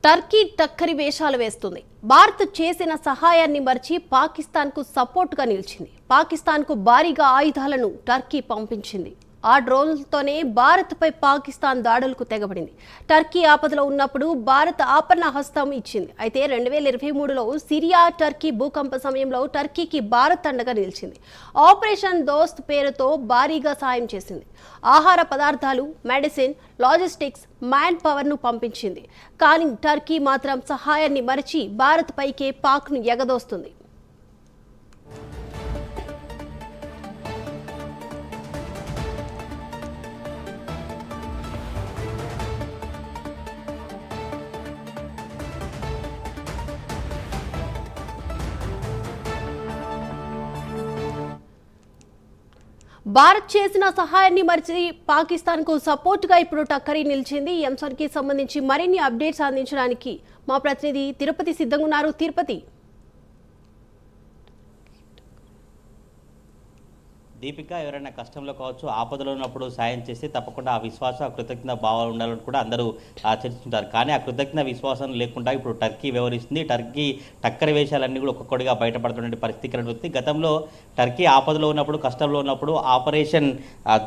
Turkey టక్కరి వేషాలు వేస్తుంది. భారత్ చేసిన సహాయాన్ని మర్చి పాకిస్తాన్కు సపోర్టుగా నిలిచింది. పాకిస్తాన్కు భారీగా ఆయుధాలను టర్కీ పంపించింది. ఆ డ్రోన్లతోనే భారత్పై పాకిస్తాన్ దాడులకు తెగబడింది. టర్కీ ఆపదలో ఉన్నప్పుడు భారత్ ఆపన్న హస్తం ఇచ్చింది. అయితే 2023లో సిరియా టర్కీ భూకంప సమయంలో టర్కీకి భారత్ అండగా నిలిచింది. ఆపరేషన్ దోస్త్ పేరుతో భారీగా సాయం చేసింది. ఆహార పదార్థాలు, మెడిసిన్, లాజిస్టిక్స్, మ్యాన్ పవర్ను పంపించింది. కానీ టర్కీ మాత్రం సహాయాన్ని మరచి భారత్ పైకే పాక్ను ఎగదోస్తుంది. భారత్ చేసిన సహాయాన్ని మరిచి పాకిస్తాన్కు సపోర్టుగా ఇప్పుడు టక్కరి నిలిచింది. ఈ అంశానికి సంబంధించి మరిన్ని అప్డేట్స్ అందించడానికి మా ప్రతినిధి తిరుపతి సిద్ధంగా ఉన్నారు. తిరుపతి, దీపిక, ఎవరైనా కష్టంలో కావచ్చు, ఆపదలో ఉన్నప్పుడు సాయం చేస్తే తప్పకుండా ఆ విశ్వాసం, ఆ కృతజ్ఞత భావాలు ఉండాలని కూడా అందరూ చర్చించుంటారు. కానీ ఆ కృతజ్ఞత విశ్వాసం లేకుండా ఇప్పుడు టర్కీ వ్యవహరిస్తుంది. టర్కీ టక్కరి వేషాలన్నీ కూడా ఒక్కొక్కడిగా బయటపడుతున్న పరిస్థితి కనబడుతుంది. గతంలో టర్కీ ఆపదలో ఉన్నప్పుడు, కష్టంలో ఉన్నప్పుడు ఆపరేషన్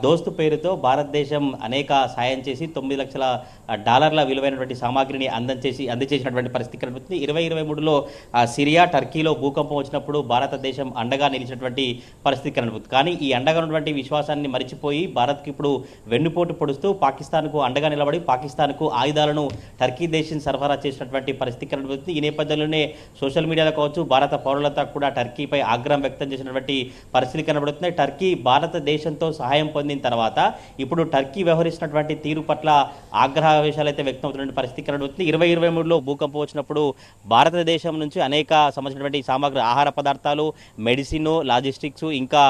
దోస్తు పేరుతో భారతదేశం అనేక సాయం చేసి $9 లక్షల విలువైనటువంటి సామాగ్రిని అందజేసినటువంటి పరిస్థితి కనబడుతుంది. 2023లో సిరియా టర్కీలో భూకంపం వచ్చినప్పుడు భారతదేశం అండగా నిలిచినటువంటి పరిస్థితి కనబడుతుంది. కానీ ఈ అండగా ఉన్నటువంటి విశ్వాసాన్ని మరిచిపోయి భారత్కి ఇప్పుడు వెన్నుపోటు పొడుస్తూ పాకిస్తాన్కు అండగా నిలబడి పాకిస్తాన్కు ఆయుధాలను టర్కీ దేశం సరఫరా చేసినటువంటి పరిస్థితి కనబడుతుంది. ఈ నేపథ్యంలోనే సోషల్ మీడియాలో కావచ్చు, భారత పౌరులతో కూడా టర్కీపై ఆగ్రహం వ్యక్తం చేసినటువంటి పరిస్థితి కనబడుతుంది. టర్కీ భారతదేశంతో సహాయం పొందిన తర్వాత ఇప్పుడు టర్కీ వ్యవహరిస్తున్నటువంటి తీరు పట్ల ఆగ్రహావేశాలు అయితే వ్యక్తం అవుతున్న పరిస్థితి కనబడుతుంది. 2023లో భూకంపం వచ్చినప్పుడు భారతదేశం నుంచి అనేక సంబంధించినటువంటి సామాగ్రి, ఆహార పదార్థాలు, మెడిసిన్, లాజిస్టిక్స్, ఇంకా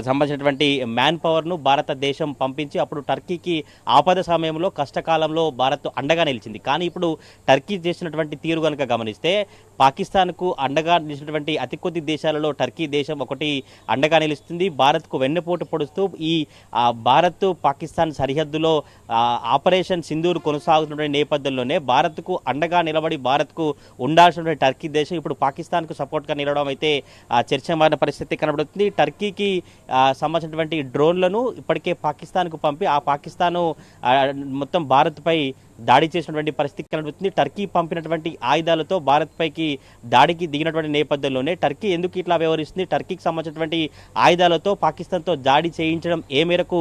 సంబంధించినటువంటి మ్యాన్ పవర్ను భారతదేశం పంపించి అప్పుడు టర్కీకి ఆపద సమయంలో, కష్టకాలంలో భారత్ అండగా నిలిచింది. కానీ ఇప్పుడు టర్కీ చేసినటువంటి తీరు కనుక గమనిస్తే పాకిస్తాన్కు అండగా నిలిచినటువంటి అతి కొద్ది దేశాలలో టర్కీ దేశం ఒకటి అండగా నిలుస్తుంది. భారత్కు వెన్నెపోటు పొడుస్తూ ఈ భారత్ పాకిస్తాన్ సరిహద్దులో ఆపరేషన్ సింధూర్ కొనసాగుతున్న నేపథ్యంలోనే భారత్కు అండగా నిలబడి భారత్కు ఉండాల్సినటువంటి టర్కీ దేశం ఇప్పుడు పాకిస్తాన్కు సపోర్ట్గా నిలవడం అయితే చర్చమారిన పరిస్థితి కనబడుతుంది. టర్కీకి సంబంధించినటువంటి డ్రోన్లను ఇప్పటికే పాకిస్తాన్కు పంపి ఆ పాకిస్తాను మొత్తం భారత్పై దాడి చేసినటువంటి పరిస్థితి కనబడుతుంది. టర్కీ పంపినటువంటి ఆయుధాలతో భారత్పైకి దాడికి దిగినటువంటి నేపథ్యంలోనే టర్కీ ఎందుకు ఇట్లా వ్యవహరిస్తుంది, టర్కీకి సంబంధించినటువంటి ఆయుధాలతో పాకిస్తాన్తో దాడి చేయించడం ఏ మేరకు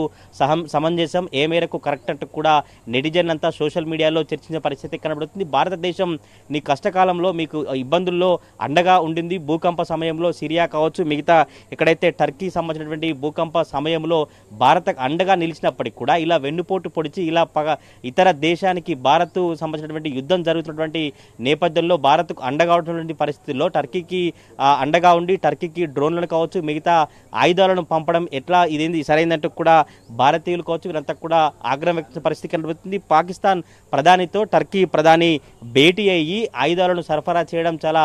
సమంజసం, ఏ మేరకు కరెక్ట్ అంటూ కూడా నెటిజన్ అంతా సోషల్ మీడియాలో చర్చించిన పరిస్థితి కనబడుతుంది. భారతదేశం నీ కష్టకాలంలో మీకు ఇబ్బందుల్లో అండగా ఉండింది. భూకంప సమయంలో సిరియా కావచ్చు, మిగతా ఎక్కడైతే టర్కీ సంబంధించినటువంటి భూకంప సమయంలో భారత్ అండగా నిలిచినప్పటికీ కూడా ఇలా వెన్నుపోటు పొడిచి ఇలా ఇతర దేశానికి భారత్ సంబంధించినటువంటి యుద్ధం జరుగుతున్నటువంటి నేపథ్యంలో భారత్కు అండగా ఉన్నటువంటి పరిస్థితుల్లో టర్కీకి అండగా ఉండి టర్కీకి డ్రోన్లను కావచ్చు, మిగతా ఆయుధాలను పంపడం ఎట్లా ఇదేంది సరైందంటూ కూడా భారతీయులు కావచ్చు వీరంతా కూడా ఆగ్రహం వ్యక్తం పరిస్థితి కనబడుతుంది. పాకిస్తాన్ ప్రధానితో టర్కీ ప్రధాని భేటీ అయ్యి ఆయుధాలను సరఫరా చేయడం చాలా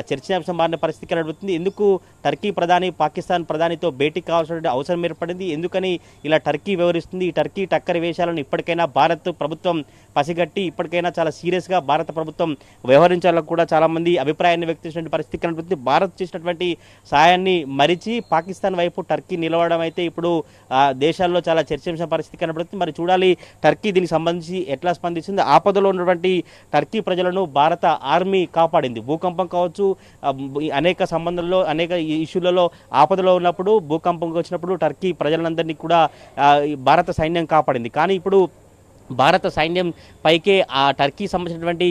చర్చనీయాంశం మారిన పరిస్థితి కనబడుతుంది. ఎందుకు టర్కీ ప్రధాని పాకిస్తాన్ ప్రధానితో భేటీ కావాల్సిన అవసరం ఏర్పడింది, ఎందుకని ఇలా టర్కీ వ్యవహరిస్తుంది, ఈ టర్కీ టక్కరి వేషాలను ఇప్పటికైనా భారత్ ప్రభుత్వం పసిగట్టి ఇప్పటికైనా చాలా సీరియస్గా భారత ప్రభుత్వం వ్యవహరించాలని కూడా చాలామంది అభిప్రాయాన్ని వ్యక్తం చేసిన పరిస్థితి కనబడుతుంది. భారత్ చేసినటువంటి సాయాన్ని మరిచి పాకిస్తాన్ వైపు టర్కీ నిలవడం అయితే ఇప్పుడు దేశాల్లో చాలా చర్చనీయాంశ పరిస్థితి కనబడుతుంది. మరి చూడాలి టర్కీ దీనికి సంబంధించి ఎట్లా స్పందిస్తుంది. ఆపదలో ఉన్నటువంటి టర్కీ ప్రజలను భారత ఆర్మీ కాపాడింది. భూకంపం కావచ్చు, అనేక సంబంధాల్లో, అనేక ఇష్యూలలో ఆపదలో ఉన్నప్పుడు, భూకంపం వచ్చినప్పుడు టర్కీ ప్రజలందరినీ కూడా భారత సైన్యం కాపాడింది. కానీ ఇప్పుడు భారత సైన్యం పైకే ఆ టర్కీ సంబంధించినటువంటి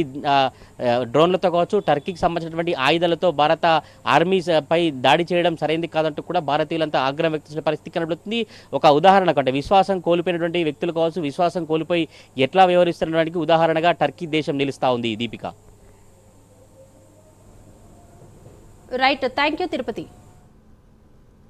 డ్రోన్లతో కావచ్చు, టర్కీకి సంబంధించినటువంటి ఆయుధాలతో భారత ఆర్మీ పై దాడి చేయడం సరైనది కాదంటూ కూడా భారతీయులంతా ఆగ్రహం వ్యక్తం చేసిన పరిస్థితి కనబడుతుంది. ఒక ఉదాహరణ కంటే విశ్వాసం కోల్పోయినటువంటి వ్యక్తులు కావచ్చు, విశ్వాసం కోల్పోయి ఎట్లా వ్యవహరిస్తున్నడానికి ఉదాహరణగా టర్కీ దేశం నిలుస్తూ ఉంది. Deepika, right, thank you Tirupati.